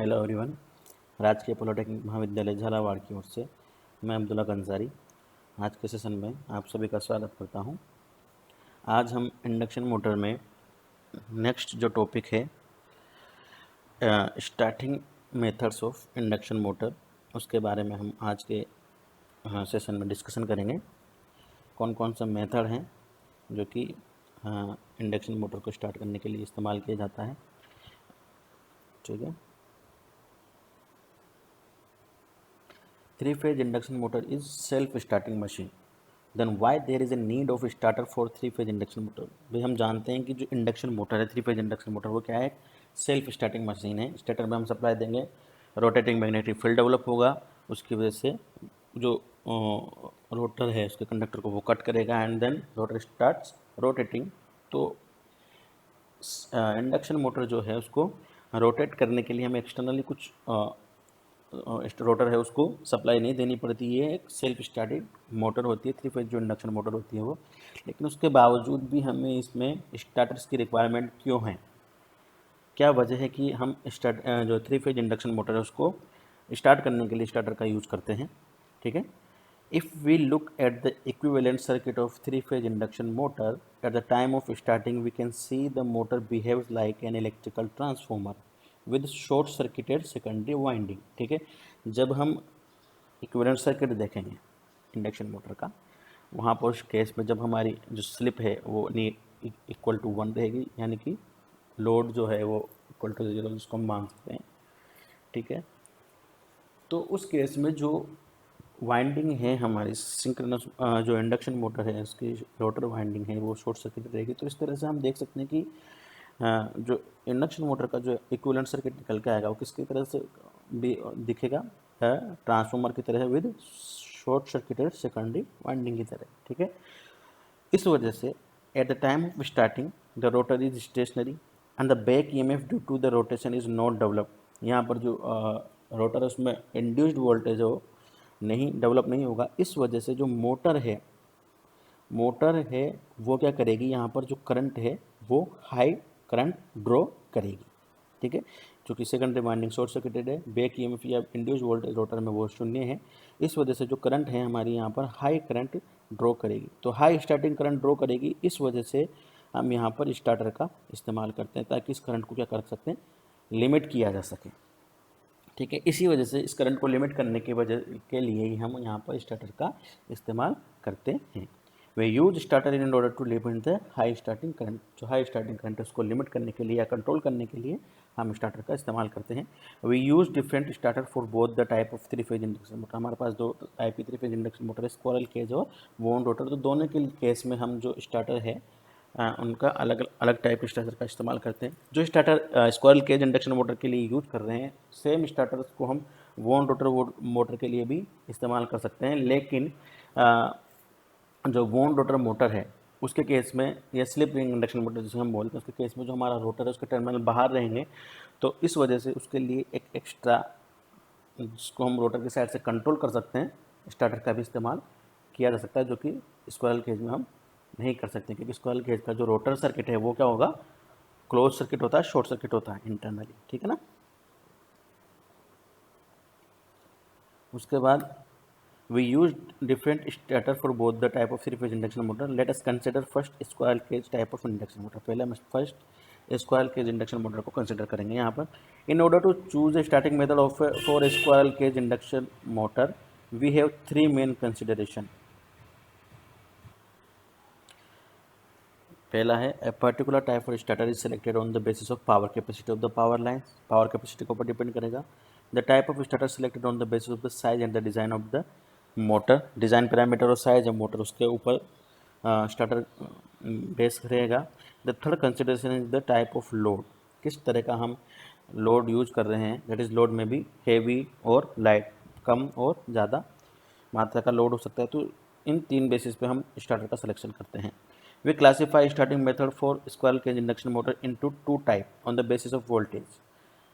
Hello everyone. राजकीय polytechnic महाविद्यालय झालावाड़ की ओर से मैं अब्दुल्ला कंसारी आज के सेशन में आप सभी का स्वागत करता हूं। आज हम इंडक्शन मोटर में नेक्स्ट जो टॉपिक है starting methods of induction motor, उसके बारे में हम आज के सेशन में डिस्कशन करेंगे। कौन कौन सा मेथड हैं जो कि इंडक्शन मोटर को स्टार्ट करने के लिए इस्तेमाल किया जाता है। ठीक है। 3-phase induction motor is self-starting machine. Then why there is a need of starter for 3-phase induction motor? भाई हम जानते हैं कि जो इंडक्शन मोटर है 3-phase इंडक्शन मोटर वो क्या है, सेल्फ स्टार्टिंग मशीन है। स्टार्टर में हम सप्लाई देंगे, रोटेटिंग मैग्नेटिक फील्ड डेवलप होगा, उसकी वजह से जो रोटर है उसके कंडक्टर को वो कट करेगा and then rotor starts rotating. तो इंडक्शन मोटर जो है उसको रोटेट करने के लिए हमें एक्सटर्नली कुछ रोटर है उसको सप्लाई नहीं देनी पड़ती है। एक सेल्फ स्टार्टेड मोटर होती है 3-phase जो इंडक्शन मोटर होती है वो, लेकिन उसके बावजूद भी हमें इसमें स्टार्टर्स की रिक्वायरमेंट क्यों है, क्या वजह है कि हम जो 3-phase इंडक्शन मोटर है उसको स्टार्ट करने के लिए स्टार्टर का यूज़ करते हैं। ठीक है। If we look at the equivalent circuit of 3-phase induction motor at the time of starting we can see the motor behaves like an electrical transformer with short circuited secondary winding. ठीक है। जब हम equivalent circuit देखेंगे induction motor का, वहाँ पर उस case में जब हमारी जो स्लिप है वो इक्वल टू 1 रहेगी, यानी कि लोड जो है वो इक्वल टू 0 जिसको हम मान सकते हैं। ठीक है। तो उस केस में जो वाइंडिंग है हमारी सिंक्रोनस जो इंडक्शन मोटर है उसकी रोटर वाइंडिंग है वो शॉर्ट सर्किट रहेगी। तो इस तरह से हम देख सकते हैं कि जो इंडक्शन मोटर का जो इक्विवेलेंट सर्किट निकल के आएगा वो किसकी तरह से भी दिखेगा, ट्रांसफार्मर की तरह with short circuited secondary winding की तरह। ठीक है। इस वजह से at the time of starting the rotor is stationary and the back EMF due to the rotation is not develop. यहाँ पर जो रोटर उसमें इंड्यूस्ड वोल्टेज है वो नहीं डेवलप नहीं होगा। इस वजह से जो मोटर है वो क्या करेगी, यहाँ पर जो करंट है वो हाई करंट ड्रॉ करेगी। ठीक है। क्योंकि सेकेंडरी वाइंडिंग शॉर्ट सर्किटेड है, बैक ईएमएफ या इंड्यूस्ड वोल्टेज रोटर में वो शून्य है। इस वजह से जो करंट है हमारी यहाँ पर हाई करंट ड्रॉ करेगी, तो हाई स्टार्टिंग करंट ड्रॉ करेगी। इस वजह से हम यहाँ पर स्टार्टर का इस्तेमाल करते हैं ताकि इस करंट को क्या कर सकते हैं, लिमिट किया जा सके। ठीक है। इसी वजह से इस करंट को लिमिट करने की वजह के लिए ही हम यहाँ पर स्टार्टर का इस्तेमाल करते हैं। We use starter in order to limit the high starting current. जो हाई स्टार्टिंग करंट है उसको लिमिट करने के लिए या कंट्रोल करने के लिए हम स्टार्टर का इस्तेमाल करते हैं। We use different starter for both the type of 3-phase induction motor. हमारे पास दो टाइप की 3-phase इंडक्शन मोटर है, स्क्विरल केज और वोन रोटर। तो दोनों के केस में हम जो स्टार्टर है उनका अलग अलग टाइप के स्टार्टर का इस्तेमाल करते हैं। जो starter squirrel cage induction motor के लिए यूज कर रहे हैं, सेम स्टार्टर को हम वोन रोटर मोटर के लिए भी इस्तेमाल कर सकते हैं। लेकिन जो वोन रोटर मोटर है उसके केस में, या स्लिप रिंग इंडक्शन मोटर जिसे हम बोलते हैं, उसके केस में जो हमारा रोटर है उसके टर्मिनल बाहर रहेंगे, तो इस वजह से उसके लिए एक एक्स्ट्रा जिसको हम रोटर की साइड से कंट्रोल कर सकते हैं स्टार्टर का भी इस्तेमाल किया जा सकता है, जो कि स्क्विरल केज में हम नहीं कर सकते, क्योंकि स्क्विरल केज का जो रोटर सर्किट है वो क्या होगा, क्लोज सर्किट होता है, शॉर्ट सर्किट होता है इंटरनली। ठीक है ना। उसके बाद we use different starter for both the type of 3-phase induction motor. Let us consider first squirrel cage type of induction motor. पहले हम first square cage induction motor को कंसिडर करेंगे यहाँ पर। In order to choose a starting method of for square cage induction motor we have 3 main consideration. पहला है a particular type of starter is selected on the basis of power capacity of the power line. Power capacity के ऊपर depend करेगा। The type of starter selected on the basis of the size and the design of the motor. Design parameter और size है motor उसके ऊपर starter base रहेगा। The third consideration is the type of load, किस तरह का हम load use कर रहे हैं। दैट इज़ लोड में भी हेवी और लाइट, कम और ज़्यादा मात्रा का लोड हो सकता है। तो इन 3 बेसिस पे हम स्टार्टर का सिलेक्शन करते हैं। We classify starting method for squirrel cage induction motor into 2 type on the basis of voltage.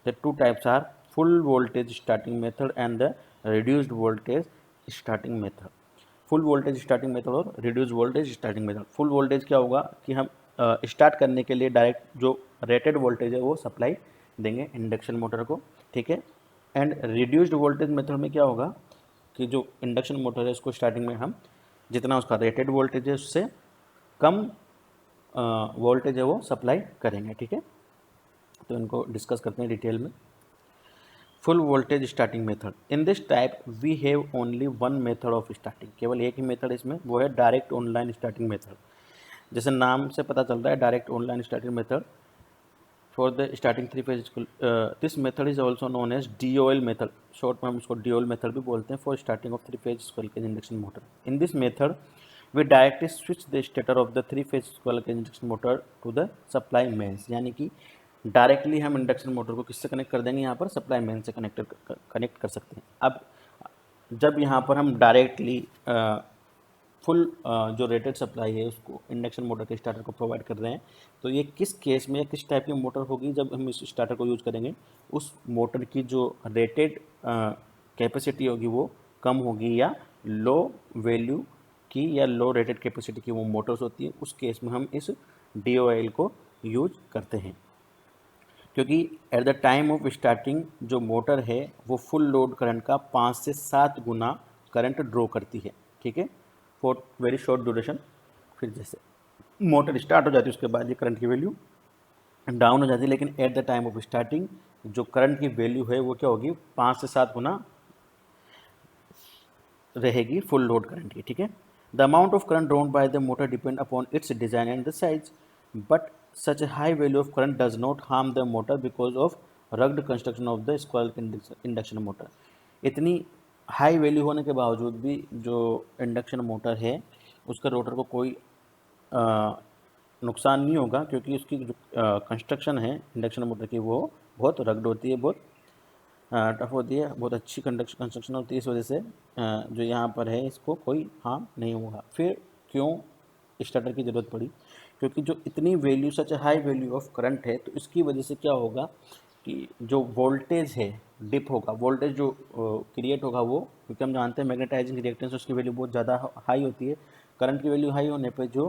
The 2 types are full voltage starting method and the reduced voltage starting method. Full voltage starting method और reduce voltage starting method. Full voltage क्या होगा कि हम start करने के लिए direct जो rated voltage है वो सप्लाई देंगे इंडक्शन मोटर को, ठीक है। एंड रिड्यूस्ड वोल्टेज मेथड में क्या होगा कि जो इंडक्शन मोटर है उसको स्टार्टिंग में हम जितना उसका रेटेड वोल्टेज है उससे कम वोल्टेज है वो सप्लाई करेंगे, ठीक है। तो इनको डिस्कस करते हैं डिटेल में। Full voltage starting method, in this type we have only one method of starting, केवल एक ही मेथड इसमें, वो है डायरेक्ट ऑनलाइन स्टार्टिंग मेथड। जैसे नाम से पता चलता है direct online starting method for the starting three phase, this method is also known as DOL method, शॉर्ट में हम इसको DOL मेथड भी बोलते हैं, for starting of three phase square cage induction motor. In this method we directly switch the stator of the three phase square cage induction motor to the supply mains, यानी कि directly हम induction motor को किससे connect कर देंगे, यहाँ पर supply main से कनेक्ट कर सकते हैं। अब जब यहाँ पर हम डायरेक्टली फुल जो रेटेड सप्लाई है उसको इंडक्शन मोटर के स्टार्टर को प्रोवाइड कर रहे हैं, तो ये किस केस में या किस टाइप की मोटर होगी जब हम इस स्टार्टर को यूज़ करेंगे, उस मोटर की जो रेटेड कैपेसिटी होगी वो कम होगी या लो वैल्यू की या लो रेटेड कैपेसिटी की वो मोटर्स होती है, उस केस में हम इस DOL को यूज करते हैं। क्योंकि eight the time of starting जो मोटर है वो फुल लोड करंट का 5 से 7 गुना करंट ड्रॉ करती है, ठीक है, फॉर वेरी शॉर्ट ड्यूरेशन। फिर जैसे मोटर स्टार्ट हो जाती है उसके बाद ये करंट की वैल्यू डाउन हो जाती है, लेकिन eight the time of starting जो करंट की वैल्यू है वो क्या होगी, 5 से 7 गुना रहेगी फुल लोड करंट की, ठीक है। The amount of current drawn by the motor depend upon its design and the size, but such a high value of current does not harm the motor because of rugged construction of the squirrel induction motor. इतनी high value होने के बावजूद भी जो induction motor है उसका rotor को कोई नुकसान नहीं होगा, क्योंकि उसकी जो कंस्ट्रक्शन है इंडक्शन मोटर की वो बहुत रग्ड होती है, बहुत टफ होती है, बहुत अच्छी कंस्ट्रक्शन होती है, इस वजह से जो यहाँ पर है इसको कोई हार्म नहीं होगा। फिर क्यों स्टार्टर की ज़रूरत पड़ी, क्योंकि जो इतनी value such high value of current है तो इसकी वजह से क्या होगा कि जो वोल्टेज है डिप होगा, वोल्टेज जो क्रिएट होगा वो, क्योंकि हम जानते हैं मैग्नेटाइजिंग रिएक्टेंस उसकी वैल्यू बहुत ज़्यादा हाई होती है, करंट की वैल्यू हाई होने पर जो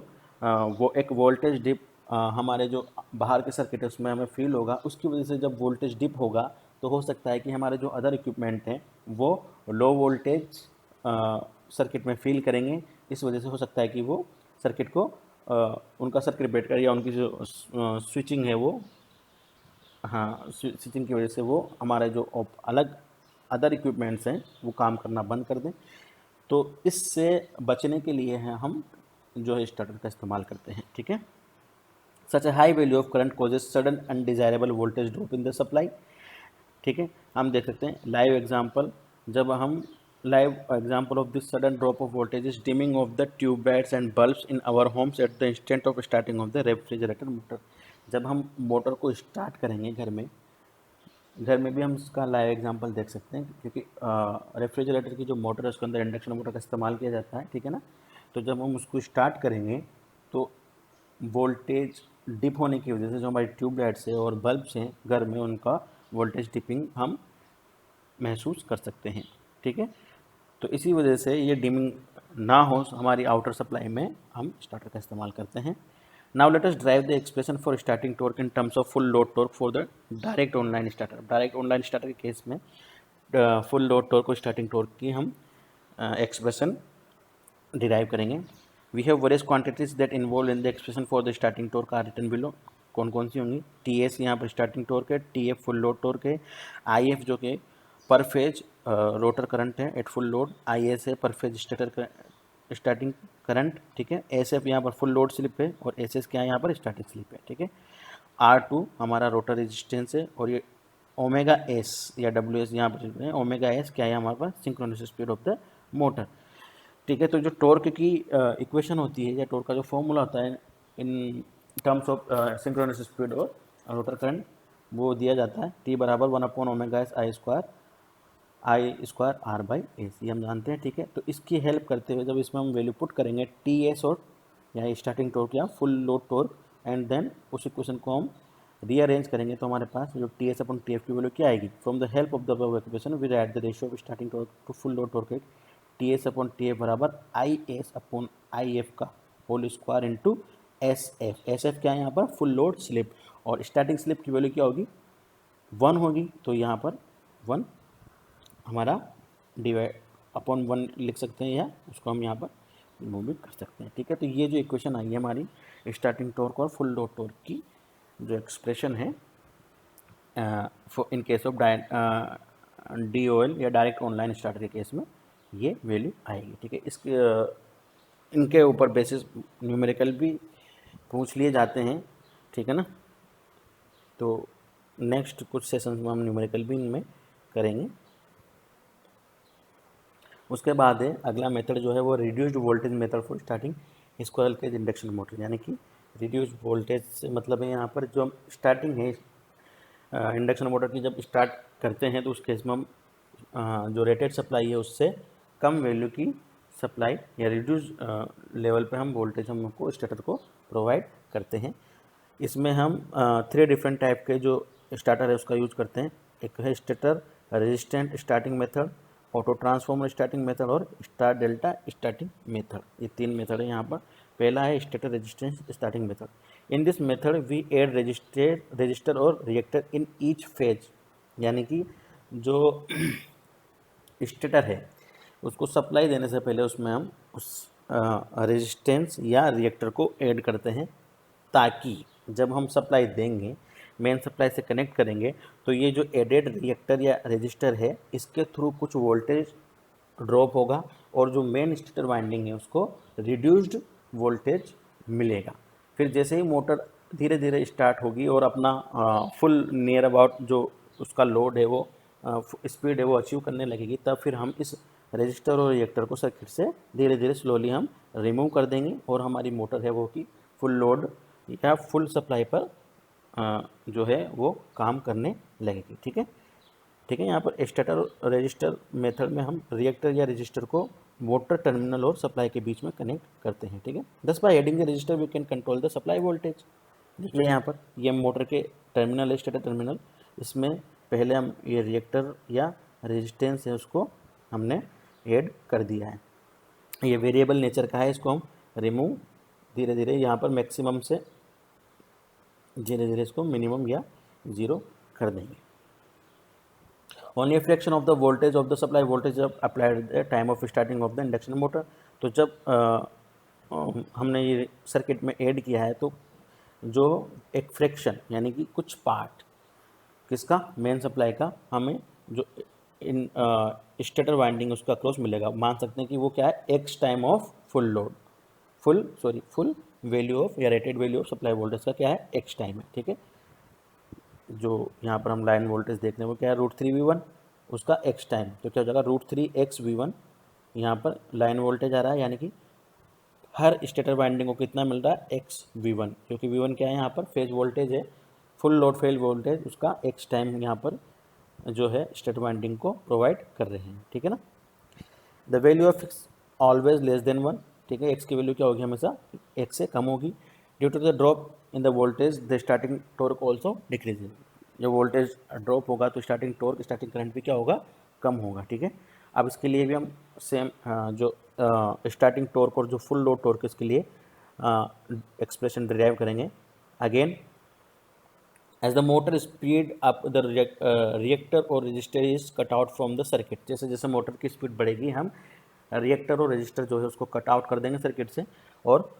वो एक वोल्टेज डिप हमारे जो बाहर के सर्किट है उसमें हमें फील होगा, उसकी वजह से जब वोल्टेज डिप होगा तो हो सकता है कि हमारे जो अदर इक्विपमेंट हैं वो लो वोल्टेज सर्किट में फील करेंगे, इस वजह से हो सकता है कि वो सर्किट को उनका सर्किट ब्रेकर या उनकी जो स्विचिंग है वो, हाँ, स्विचिंग की वजह से वो हमारे जो अलग अदर इक्विपमेंट्स हैं वो काम करना बंद कर दें। तो इससे बचने के लिए हैं हम जो है स्टार्टर का इस्तेमाल करते हैं, ठीक है। Such a high value of current causes sudden undesirable voltage drop in the supply, ठीक है। हम देख सकते हैं लाइव एग्जांपल, जब हम live example of this sudden drop of voltage is dimming of the tubelights and bulbs in our homes at the instant of starting of the refrigerator motor. जब हम मोटर को स्टार्ट करेंगे घर में भी हम इसका लाइव एग्जांपल देख सकते हैं, क्योंकि रेफ्रिजरेटर की जो मोटर है उसके अंदर इंडक्शन मोटर का इस्तेमाल किया जाता है, ठीक है ना। तो जब हम उसको स्टार्ट करेंगे तो वोल्टेज डिप होने की वजह से जो हमारी ट्यूबलाइट्स है और बल्ब्स हैं घर में उनका वोल्टेज डिपिंग हम महसूस कर सकते हैं, ठीक है। तो इसी वजह से ये डिमिंग ना हो हमारी आउटर सप्लाई में हम स्टार्टर का इस्तेमाल करते हैं। Now let us drive the expression for starting torque in terms of full load torque for the direct online starter. Direct online starter के केस में फुल लोड टॉर्क और स्टार्टिंग टॉर्क की हम एक्सप्रेशन डिराइव करेंगे। We have various quantities that involve in the expression for the starting torque are written below. कौन कौन सी होंगी, TS यहाँ पर स्टार्टिंग टॉर्क है, TF फुल लोड टॉर्क है, IF जो कि पर फेज रोटर करंट है एट फुल लोड, IS है पर फेज स्टार्टिंग करंट, ठीक है। SF यहाँ पर फुल लोड स्लिप है और SS क्या है यहाँ पर स्टार्टिंग स्लिप है, ठीक है। R2 हमारा रोटर रेजिस्टेंस है और ये ओमेगा S या WS यहाँ पर ओमेगा S क्या है हमारे पास synchronous speed of the motor, ठीक है। तो जो टॉर्क की इक्वेशन होती है या टॉर्क का जो फॉर्मूला होता है इन टर्म्स ऑफ सिंक्रोनस स्पीड और रोटर करंट वो दिया जाता है T बराबर 1/ओमेगा S I स्क्वायर R/S, ये हम जानते हैं, ठीक है। तो इसकी हेल्प करते हुए जब इसमें हम वैल्यू पुट करेंगे TS और या स्टार्टिंग टॉर्क या full load torque and then उस इक्वेशन को हम रीअरेंज करेंगे तो हमारे पास जो TS/TF की वैल्यू क्या आएगी। From the help of the above equation we write the ratio of starting torque to full load torque TS/TF बराबर IS/IF का होल स्क्वायर इंटू SF क्या है यहाँ पर फुल लोड स्लिप, और स्टार्टिंग स्लिप की वैल्यू क्या होगी 1 होगी, तो यहाँ पर 1 हमारा डिवाइड अपॉन 1 लिख सकते हैं, या उसको हम यहाँ पर रिमूव भी कर सकते हैं। ठीक है, तो ये जो इक्वेशन आई है हमारी स्टार्टिंग टॉर्क और फुल लोड टॉर्क की जो एक्सप्रेशन है इन केस ऑफ DOL या डायरेक्ट ऑनलाइन स्टार्टर के केस में ये वैल्यू आएगी। ठीक है, इसके इनके ऊपर बेसिस न्यूमेरिकल भी पूछ लिए जाते हैं। ठीक है ना, तो नेक्स्ट कुछ सेशंस में हम न्यूमेरिकल भी इनमें करेंगे। उसके बाद है अगला मेथड जो है वो reduced voltage method for starting squirrel cage induction motor, यानी कि रिड्यूस्ड वोल्टेज से मतलब है यहाँ पर जो हम स्टार्टिंग है इंडक्शन मोटर की जब स्टार्ट करते हैं तो उस केस में हम जो रेटेड सप्लाई है उससे कम वैल्यू की सप्लाई या रिड्यूस लेवल पे हम वोल्टेज हम को स्टार्टर को प्रोवाइड करते हैं। इसमें हम 3 डिफरेंट टाइप के जो स्टार्टर है उसका यूज करते हैं। एक है starter resistant starting method, auto transformer starting method और स्टार डेल्टा स्टार्टिंग मेथड। ये 3 मेथड है यहाँ पर। पहला है starter resistance starting method. In this method we add resistor और रिएक्टर इन ईच फेज, यानी कि जो स्टार्टर है उसको सप्लाई देने से पहले उसमें हम उस रेजिस्टेंस या रिएक्टर को ऐड करते हैं, ताकि जब हम सप्लाई देंगे मेन सप्लाई से कनेक्ट करेंगे तो ये जो एडेड रिएक्टर या रजिस्टर है इसके थ्रू कुछ वोल्टेज ड्रॉप होगा और जो मेन स्टार्टर वाइंडिंग है उसको रिड्यूस्ड वोल्टेज मिलेगा। फिर जैसे ही मोटर धीरे धीरे स्टार्ट होगी और अपना फुल नियर अबाउट जो उसका लोड है वो स्पीड है वो अचीव करने लगेगी, तब फिर हम इस रजिस्टर और रिएक्टर को सर्किट से धीरे धीरे स्लोली हम रिमूव कर देंगे और हमारी मोटर है वो कि फुल लोड या फुल सप्लाई पर जो है वो काम करने लगेगी। ठीक है, ठीक है। यहाँ पर स्टार्टर रजिस्टर मेथड में हम रिएक्टर या रजिस्टर को मोटर टर्मिनल और सप्लाई के बीच में कनेक्ट करते हैं। ठीक है, thus by adding the resistor we can control the supply voltage. देखिए यहाँ पर ये मोटर के टर्मिनल है, स्टार्टर टर्मिनल, इसमें पहले हम ये रिएक्टर या रेजिस्टेंस है उसको हमने ऐड कर दिया है। ये वेरिएबल नेचर का है, इसको हम रिमूव धीरे धीरे यहाँ पर मैक्सिमम से धीरे धीरे इसको मिनिमम या 0 कर देंगे। Only a fraction of the voltage of the supply voltage applied the time of starting of the induction motor. तो जब हमने ये सर्किट में ऐड किया है तो जो एक फ्रैक्शन यानी कि कुछ पार्ट किसका मेन सप्लाई का हमें जो इन स्टार्टर वाइंडिंग उसका क्रॉस मिलेगा, मान सकते हैं कि वो क्या है x time of full load full value of या rated value of supply voltage का क्या है एक्स टाइम है। ठीक है, जो यहाँ पर हम लाइन वोल्टेज देखते हैं वो क्या है √3V1 उसका एक्स टाइम, तो क्या हो जाएगा √3xV1। यहाँ पर लाइन वोल्टेज आ रहा है यानी कि हर स्टेटर वाइंडिंग को कितना मिल रहा है XV1, क्योंकि V1 क्या है यहाँ पर फेज वोल्टेज है, फुल लोड फेज वोल्टेज उसका एक्स टाइम यहाँ पर जो है स्टेटर वाइंडिंग को प्रोवाइड कर रहे हैं। ठीक है ना, the value of x always less than 1। ठीक है, x की वैल्यू क्या होगी हमेशा x से कम होगी। Due to the drop in the voltage the starting torque also decreasing. जब वोल्टेज ड्रॉप होगा तो स्टार्टिंग टॉर्क स्टार्टिंग करंट भी क्या होगा कम होगा। ठीक है, अब इसके लिए भी हम सेम जो स्टार्टिंग टॉर्क और जो फुल लोड टॉर्क इसके लिए एक्सप्रेशन डिराइव करेंगे। Again as the motor speed up the reactor और resistor is cut out from the circuit. जैसे जैसे मोटर की स्पीड बढ़ेगी हम रिएक्टर और रजिस्टर जो है उसको कट आउट कर देंगे सर्किट से, और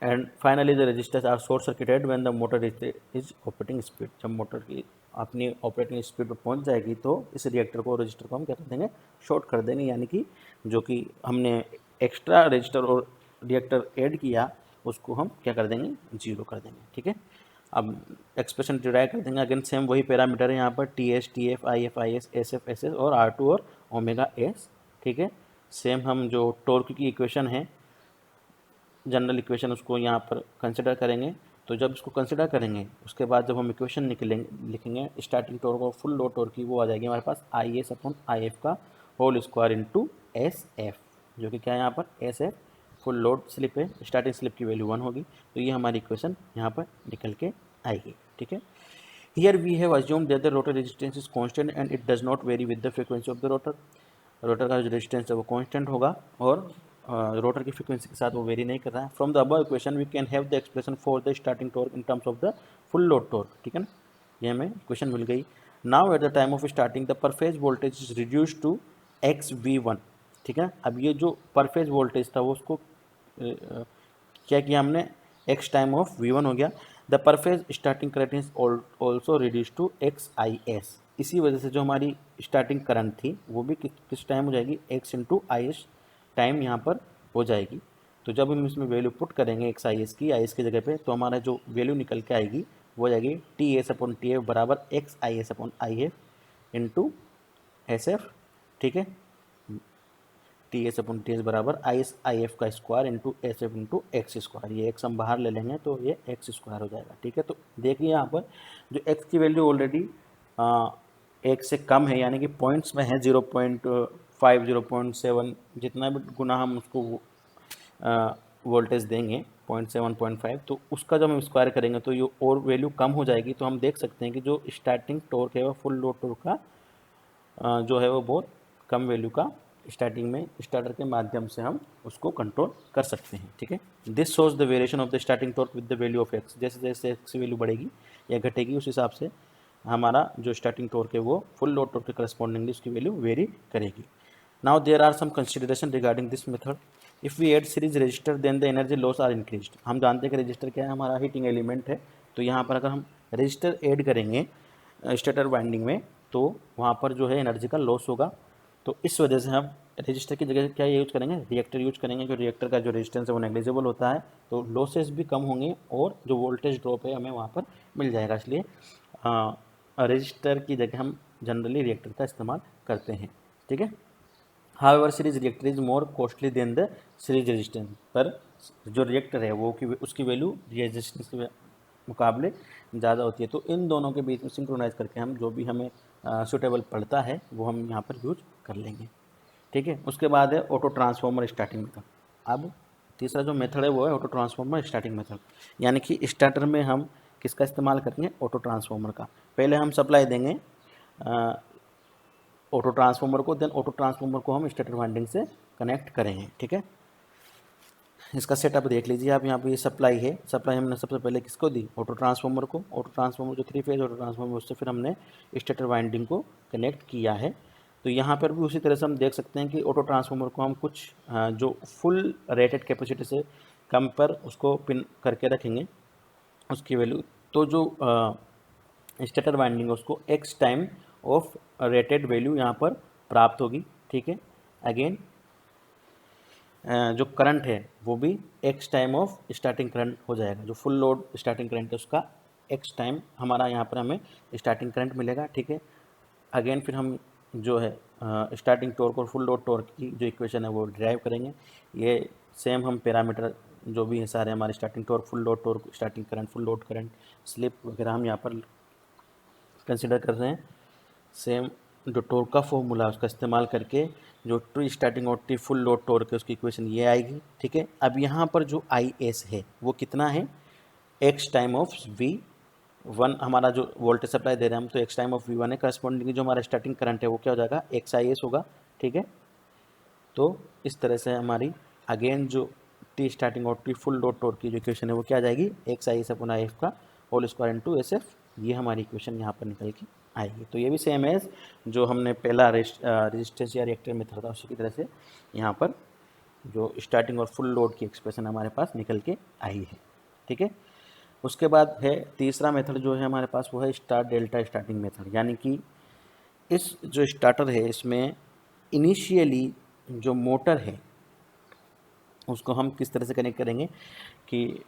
and finally the resistors are short circuited when the motor is operating speed. जब मोटर की अपनी ऑपरेटिंग स्पीड पर पहुंच जाएगी तो इस रिएक्टर को रजिस्टर को हम क्या कर देंगे शॉर्ट कर देंगे, यानी कि जो कि हमने एक्स्ट्रा रजिस्टर और रिएक्टर ऐड किया उसको हम क्या कर देंगे 0 कर देंगे। ठीक है, अब एक्सप्रेशन डिराइव कर देंगे। अगेन सेम वही पैरामीटर है यहाँ पर TS TF IF IS SF SS और R2 और ओमेगा S। ठीक है, सेम हम जो टॉर्क की इक्वेशन है जनरल इक्वेशन उसको यहाँ पर कंसिडर करेंगे। तो जब इसको कंसिडर करेंगे उसके बाद जब हम इक्वेशन लिखेंगे स्टार्टिंग टॉर्क और फुल लोड टॉर्क की, वो आ जाएगी हमारे पास IS/IF का होल स्क्वायर इंटू SF, जो कि क्या है यहाँ पर SF फुल लोड स्लिप है, स्टार्टिंग स्लिप की वैल्यू 1 होगी। तो ये हमारी इक्वेशन यहाँ पर निकल के आएगी। ठीक है, here we have assumed that the rotor resistance is constant and it does not vary with the frequency of the rotor. Rotor का जो रेजिस्टेंस है वो कांस्टेंट होगा और रोटर की फ्रीक्वेंसी के साथ वो वेरी नहीं कर रहा है। From the above equation we can have the expression for the starting torque in terms of the full load torque. ठीक है ना, ये हमें क्वेश्चन मिल गई। Now at the time of starting the per phase voltage is reduce to x V one. ठीक है, अब ये जो पर फेज वोल्टेज था वो उसको क्या किया हमने, x time of V one हो गया। The per phase starting current is also reduce to x I S. इसी वजह से जो हमारी स्टार्टिंग करंट थी वो भी किस टाइम हो जाएगी, x into I S time यहाँ पर हो जाएगी। तो जब हम इसमें वैल्यू पुट करेंगे एक्स आई एस की जगह पे, तो हमारा जो वैल्यू निकल के आएगी वो हो जाएगी T S upon T F बराबर X I S upon I F into S F. ठीक है, T S upon T S बराबर आई एफ का square into S F into X square. ये एक्स हम बाहर ले लेंगे तो ये एक्स स्क्वायर हो जाएगा। ठीक है, तो देखिए यहाँ पर जो एक्स की वैल्यू ऑलरेडी एक से कम है, यानी कि पॉइंट्स में है 0.5 0.7, जितना भी गुना हम उसको वोल्टेज देंगे 0.7 0.5, तो उसका जब हम स्क्वायर करेंगे तो ये और वैल्यू कम हो जाएगी। तो हम देख सकते हैं कि जो स्टार्टिंग टॉर्क है वो फुल लोड टॉर्क का जो है वो बहुत कम वैल्यू का स्टार्टिंग में स्टार्टर के माध्यम से हम उसको कंट्रोल कर सकते हैं। ठीक है, this shows the variation of the starting torque with the value of x. जैसे जैसे एक्स की वैल्यू बढ़ेगी या घटेगी उस हिसाब से हमारा जो स्टार्टिंग टॉर्क है वो फुल लोड टॉर्क के करस्पॉन्डिंगली उसकी वैल्यू वेरी करेगी। Now there are some consideration regarding this method. If we add series resistor then the energy loss are increased. हम जानते हैं कि रजिस्टर क्या है, हमारा हीटिंग एलिमेंट है। तो यहाँ पर अगर हम रजिस्टर ऐड करेंगे स्टेटर वाइंडिंग में तो वहाँ पर जो है एनर्जी का लॉस होगा। तो इस वजह से हम रजिस्टर की जगह क्या यूज करेंगे, रिएक्टर यूज करेंगे। जो रिएक्टर का जो रेजिस्टेंस है वो नेग्लिजिबल होता है, तो लॉसेस भी कम होंगे और जो वोल्टेज ड्रॉप है हमें वहाँ पर मिल जाएगा। इसलिए रजिस्टर की जगह हम जनरली रिएक्टर का इस्तेमाल करते हैं। ठीक है, however series reactor is more costly than the series resistance. पर जो रिएक्टर है वो उसकी वैल्यू रेजिस्टेंस के मुकाबले ज़्यादा होती है। तो इन दोनों के बीच में सिंक्रोनाइज करके हम जो भी हमें सूटेबल पड़ता है वो हम यहाँ पर यूज कर लेंगे। ठीक है, उसके बाद है ऑटो ट्रांसफार्मर स्टार्टिंग मेथड। अब तीसरा जो मेथड है वो है ऑटो ट्रांसफार्मर स्टार्टिंग मेथड, यानी कि स्टार्टर में हम किसका इस्तेमाल करेंगे, ऑटो ट्रांसफार्मर का। पहले हम सप्लाई देंगे ऑटो ट्रांसफार्मर को, देन ऑटो ट्रांसफार्मर को हम स्टार्टर वाइंडिंग से कनेक्ट करेंगे। ठीक है, इसका सेटअप देख लीजिए आप। यहाँ पे ये सप्लाई है, सप्लाई हमने सबसे पहले किसको दी, ऑटो ट्रांसफार्मर को। ऑटो ट्रांसफार्मर जो 3 फेज ऑटो ट्रांसफार्मर उससे फिर हमने स्टेटर वाइंडिंग को कनेक्ट किया है। तो यहाँ पर भी उसी तरह से हम देख सकते हैं कि ऑटो ट्रांसफार्मर को हम कुछ जो फुल रेटेड कैपेसिटी से कम पर उसको पिन करके रखेंगे उसकी वैल्यू। तो जो स्टेटर वाइंडिंग है उसको x time of rated value यहाँ पर प्राप्त होगी। ठीक है, अगेन जो करंट है वो भी x time of starting current हो जाएगा। जो फुल लोड स्टार्टिंग करंट है उसका एक्स टाइम हमारा यहाँ पर हमें स्टार्टिंग करंट मिलेगा। ठीक है, अगेन फिर हम जो है स्टार्टिंग टॉर्क और फुल लोड टॉर्क की जो इक्वेशन है वो ड्राइव करेंगे। ये सेम हम पैरामीटर जो भी है सारे हमारे starting torque, full load torque, starting current, full load current, slip वगैरह हम यहाँ पर कंसिडर कर रहे हैं। सेम जो टॉर्क का फॉर्मूला उसका इस्तेमाल करके जो टी स्टार्टिंग और टी फुल लोड टॉर्क है उसकी इक्वेशन ये आएगी। ठीक है, अब यहाँ पर जो आई एस है वो कितना है, x time of V one. हमारा जो वोल्टेज सप्लाई दे रहे हैं हम, तो x time of V one है, करस्पॉन्डिंग जो हमारा स्टार्टिंग करंट है वो क्या हो जाएगा, एक्स आई एस होगा। ठीक है, तो इस तरह से हमारी अगेन जो टी स्टार्टिंग और टी फुल लोड टॉर्क की जो इक्वेशन है वो क्या आ जाएगी, X I S upon I F का whole square into S F. ये हमारी इक्वेशन यहाँ पर निकल के आएगी। तो ये भी सेम है जो हमने पहला रेजिस्टेंस या रिएक्टर मेथड था उसी की तरह से यहाँ पर जो स्टार्टिंग और फुल लोड की एक्सप्रेशन हमारे पास निकल के आई है। ठीक है, उसके बाद है तीसरा मेथड जो है हमारे पास वो है स्टार डेल्टा स्टार्टिंग मेथड, यानी कि इस जो स्टार्टर है इसमें इनिशियली जो मोटर है उसको हम किस तरह से कनेक्ट करेंगे कि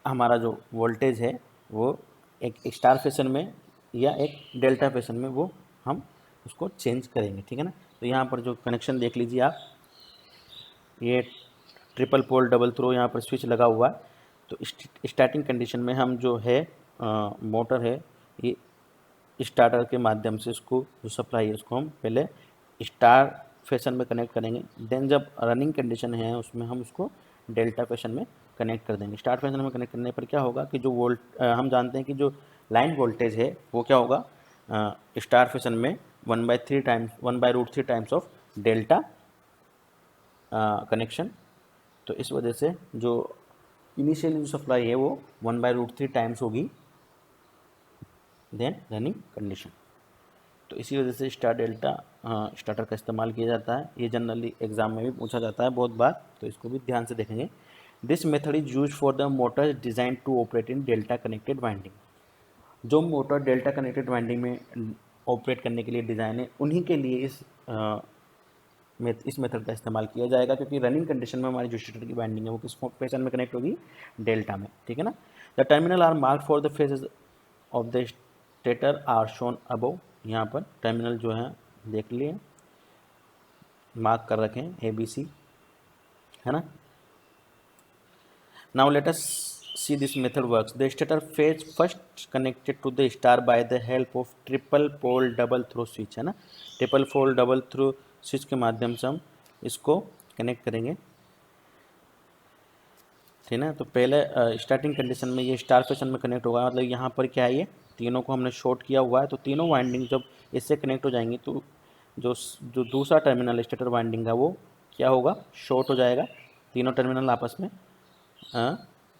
हमारा जो वोल्टेज है वो एक स्टार फैशन में या एक डेल्टा फैशन में वो हम उसको चेंज करेंगे। ठीक है ना, तो यहाँ पर जो कनेक्शन देख लीजिए आप, ये ट्रिपल पोल डबल थ्रो यहाँ पर स्विच लगा हुआ है। तो स्टार्टिंग कंडीशन में हम जो है मोटर है ये स्टार्टर के माध्यम से इसको जो सप्लाई है उसको हम पहले स्टार फैशन में कनेक्ट करेंगे। देन जब रनिंग कंडीशन है उसमें हम उसको डेल्टा फैशन में कनेक्ट कर देंगे। स्टार फैशन में कनेक्ट करने पर क्या होगा कि जो हम जानते हैं कि जो लाइन वोल्टेज है वो क्या होगा स्टार फैशन में 1/3 times 1/√3 times of delta connection. तो इस वजह से जो इनिशियली जो सप्लाई है वो 1/√3 टाइम्स होगी देन रनिंग कंडीशन। तो इसी वजह से स्टार डेल्टा स्टार्टर का इस्तेमाल किया जाता है। ये जनरली एग्जाम में भी पूछा जाता है बहुत बार, तो इसको भी ध्यान से देखेंगे। This method is use for the motor design to operate in delta connected winding. जो मोटर डेल्टा कनेक्टेड वाइंडिंग में ऑपरेट करने के लिए डिज़ाइन है, उन्हीं के लिए इस मेथड का इस्तेमाल किया जाएगा, क्योंकि रनिंग कंडीशन में हमारी जो स्टेटर की वाइंडिंग है वो किस फैशन में कनेक्ट होगी, डेल्टा में, ठीक है ना। The terminal are mark for the phases of the stator are shown above. यहाँ पर टर्मिनल जो है देख लिए, मार्क कर रखें ABC, है ना। Now let us see this method works. The stator phase first connected to the star by the help of triple pole double throw switch, है ना। Triple pole double throw switch के माध्यम से हम इसको कनेक्ट करेंगे, ठीक है ना। तो पहले स्टार्टिंग कंडीशन में ये स्टार फैशन में कनेक्ट होगा, मतलब यहाँ पर क्या है, ये तीनों को हमने शॉर्ट किया हुआ है, तो तीनों वाइंडिंग जब इससे कनेक्ट हो जाएंगी तो जो जो दूसरा टर्मिनल स्टेटर वाइंडिंग का वो क्या होगा, शॉर्ट हो जाएगा। तीनों टर्मिनल आपस में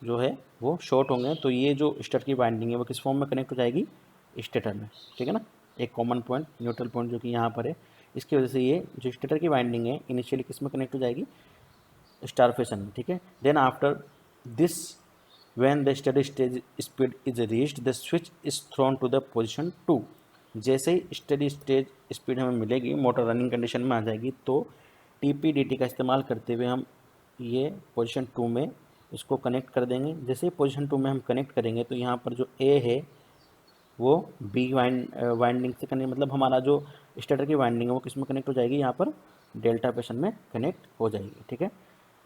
जो है वो शॉर्ट होंगे, तो ये जो स्टेटर की वाइंडिंग है वो किस फॉर्म में कनेक्ट हो जाएगी, स्टेटर में, ठीक है ना। एक कॉमन पॉइंट, न्यूट्रल पॉइंट जो कि यहाँ पर है, इसकी वजह से ये जो स्टेटर की वाइंडिंग है इनिशियली किस में कनेक्ट हो जाएगी, स्टार फैशन में, ठीक है। Then after this when the steady stage speed is reached the switch is thrown to the position 2। जैसे ही स्टेडी स्टेज स्पीड हमें मिलेगी, मोटर रनिंग कंडीशन में आ जाएगी, तो TPDT का इस्तेमाल करते हुए हम ये पोजीशन 2 में इसको कनेक्ट कर देंगे। जैसे ही पोजीशन 2 में हम कनेक्ट करेंगे तो यहाँ पर जो A है वो B वाइंडिंग से कनेक्ट, मतलब हमारा जो स्टेटर की वाइंडिंग है वो किस में कनेक्ट हो जाएगी, यहाँ पर डेल्टा फैशन में कनेक्ट हो जाएगी, ठीक है।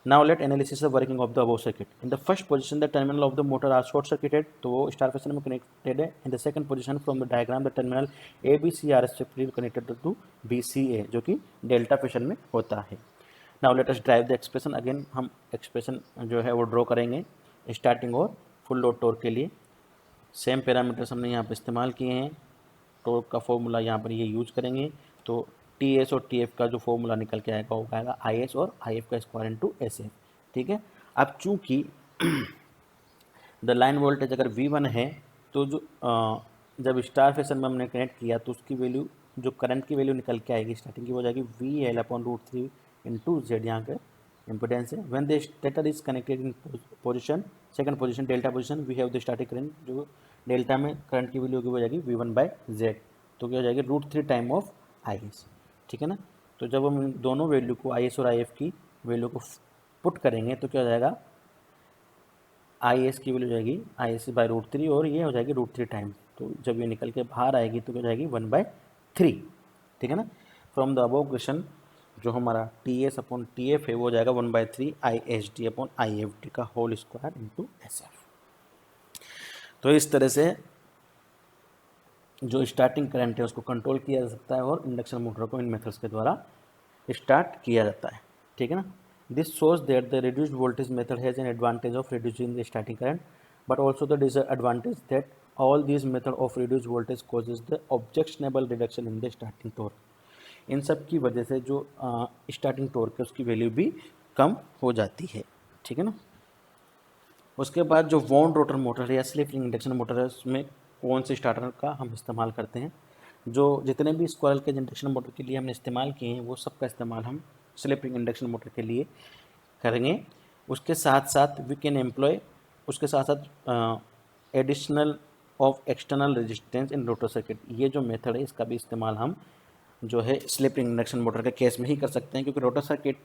Now let analysis of working of the above circuit. In the first position the terminal of the motor are short circuited, तो वो स्टार फैशन में कनेक्टेड है। In the second position from the diagram the terminal ABC are separately connected to BCA, जो कि delta fashion में होता है। Now let us drive the expression. Again हम एक्सप्रेशन जो है वो ड्रॉ करेंगे स्टार्टिंग और फुल लोड टॉर्क के लिए। सेम पैरामीटर्स हमने यहाँ पर इस्तेमाल किए हैं। टॉर्क का फॉर्मूला यहाँ पर ये यूज करेंगे, तो TS और TF का जो फॉर्मूला निकल के आएगा वो आएगा IS और IF का स्क्वायर इंटू SF, ठीक है। अब चूँकि द लाइन वोल्टेज अगर V1 है, तो जो जब स्टार फैशन में हमने कनेक्ट किया तो उसकी वैल्यू, जो करंट की वैल्यू निकल के आएगी स्टार्टिंग की, हो जाएगी VL/√3 इंटू Z, यहाँ के इम्पोर्टेंस है। When the stator is connected in position second position delta position we have the starting current, जो डेल्टा में करंट की वैल्यू हो जाएगी V1/Z, तो क्या हो जाएगी √3 टाइम ऑफ IS, ठीक है ना। तो जब हम दोनों वैल्यू को IS और IF की वैल्यू को पुट करेंगे तो क्या हो जाएगा, IS की वैल्यू हो जाएगी IS/√3 और ये हो जाएगी √3 टाइम, तो जब ये निकल के बाहर आएगी तो क्या हो जाएगी 1/3, ठीक है ना। फ्रॉम द अबव क्वेश्चन जो हमारा TS/TF है वो हो जाएगा 1/3 ISD/IFD का होल स्क्वायर इंटू SF। तो इस तरह से जो स्टार्टिंग करंट है उसको कंट्रोल किया जा सकता है और इंडक्शन मोटर को इन मेथड्स के द्वारा स्टार्ट किया जाता है, ठीक है ना। This shows that the reduced voltage method has an advantage of reducing the starting current, but also the disadvantage that all this method of reduced voltage causes the objectionable reduction in the starting torque. इन सब की वजह से जो starting torque है उसकी value भी कम हो जाती है, ठीक है ना। उसके बाद जो वोन रोटर मोटर है या स्लिप रिंग इंडक्शन मोटर है, उसमें कौन से स्टार्टर का हम इस्तेमाल करते हैं। जो जितने भी स्क्वायरल के इंडक्शन मोटर के लिए हमने इस्तेमाल किए हैं वो सब का इस्तेमाल हम स्लिप रिंग इंडक्शन मोटर के लिए करेंगे। उसके साथ साथ वी कैन एम्प्लॉय, उसके साथ साथ additional of external resistance in rotor circuit, ये जो मेथड है इसका भी इस्तेमाल हम जो है स्लिप रिंग इंडक्शन मोटर के केस में ही कर सकते हैं, क्योंकि रोटर सर्किट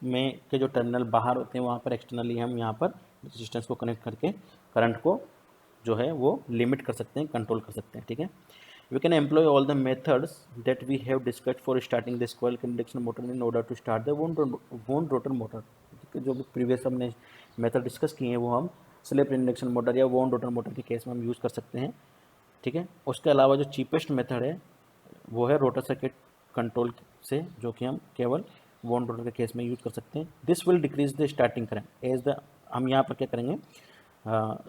में के जो टर्मिनल बाहर होते हैं वहाँ पर एक्सटर्नली हम यहाँ पर रेजिस्टेंस को कनेक्ट करके करंट को जो है वो लिमिट कर सकते हैं, कंट्रोल कर सकते हैं, ठीक है। We can employ all the methods that we have discussed for starting the squirrel induction motor in order to start the wound rotor motor. जो प्रीवियस हमने मेथड डिस्कस किए हैं वो हम स्लिप इंडक्शन मोटर या वोन रोटर मोटर के case में हम यूज़ कर सकते हैं, ठीक है। उसके अलावा जो चीपेस्ट मेथड है वो है रोटर सर्किट कंट्रोल से, जो कि हम केवल वोन रोटर के केस में यूज़ कर सकते हैं। This will decrease the starting current as the, हम यहाँ पर क्या करेंगे,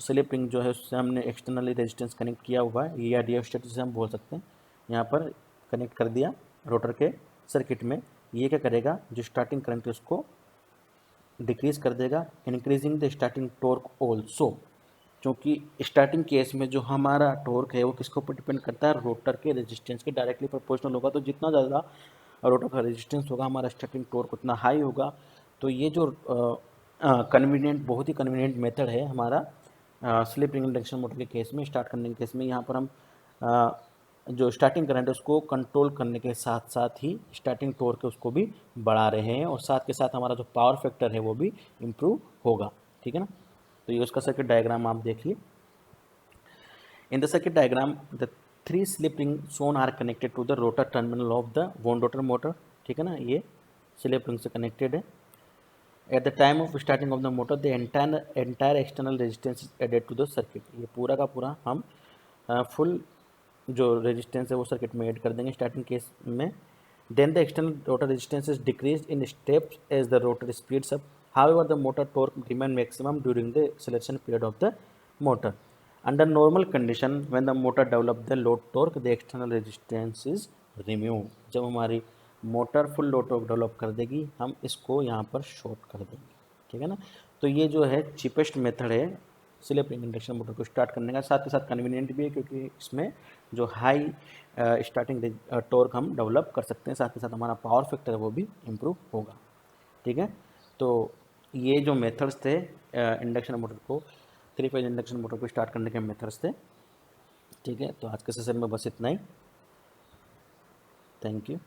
स्लिप रिंग जो है उससे हमने एक्सटर्नली रेजिस्टेंस कनेक्ट किया हुआ है, या रियोस्टेट जिसे हम बोल सकते हैं, यहाँ पर कनेक्ट कर दिया रोटर के सर्किट में। ये क्या करेगा, जो स्टार्टिंग करंट है उसको डिक्रीज कर देगा, increasing the starting torque also, क्योंकि स्टार्टिंग केस में जो हमारा टॉर्क है वो किसके ऊपर डिपेंड करता है, रोटर के रेजिस्टेंस के डायरेक्टली प्रोपोर्शनल होगा। तो जितना ज़्यादा रोटर का रेजिस्टेंस होगा हमारा स्टार्टिंग टॉर्क उतना हाई होगा। तो ये जो कन्वीनियंट, बहुत ही कन्वीनियंट मेथड है हमारा स्लिप रिंग इंडक्शन मोटर के केस में, स्टार्ट करने के केस में। यहाँ पर हम जो स्टार्टिंग करंट है उसको कंट्रोल करने के साथ साथ ही स्टार्टिंग टॉर्क है उसको भी बढ़ा रहे हैं, और साथ के साथ हमारा जो पावर फैक्टर है वो भी इम्प्रूव होगा। ठीक है ना। तो ये उसका सर्किट डायग्राम आप देखिए। In the circuit diagram the 3 slip ring shown are connected to the rotor terminal of the wound rotor motor. ठीक है ना, ये स्लिप रिंग से कनेक्टेड है। At the time of starting of the motor the entire external resistance is added to the circuit. ये पूरा का पूरा हम फुल जो रेजिस्टेंस है वो सर्किट में ऐड कर देंगे स्टार्टिंग केस में। Then the external rotor resistance is decrease in steps as the rotor speeds up. However the motor torque remain maximum during the acceleration period of the motor. Under normal condition when the motor develop the load torque the external resistance is remove. जब हमारी motor full load torque develop कर देगी हम इसको यहाँ पर short कर देंगे। ठीक है ना। तो ये जो है चीपेस्ट मेथड है स्लिप रिंग इंडक्शन मोटर को स्टार्ट करने का, साथ के साथ कन्वीनियंट भी है क्योंकि इसमें जो हाई स्टार्टिंग टॉर्क हम डेवलप कर सकते हैं, साथ के साथ हमारा पावर फैक्टर है वो भी इम्प्रूव होगा। ठीक है। तो ये जो मेथड्स थे इंडक्शन मोटर को, 3 फेज इंडक्शन मोटर को स्टार्ट करने के मेथड्स थे। ठीक है। तो आज के सेशन में बस इतना ही। Thank you.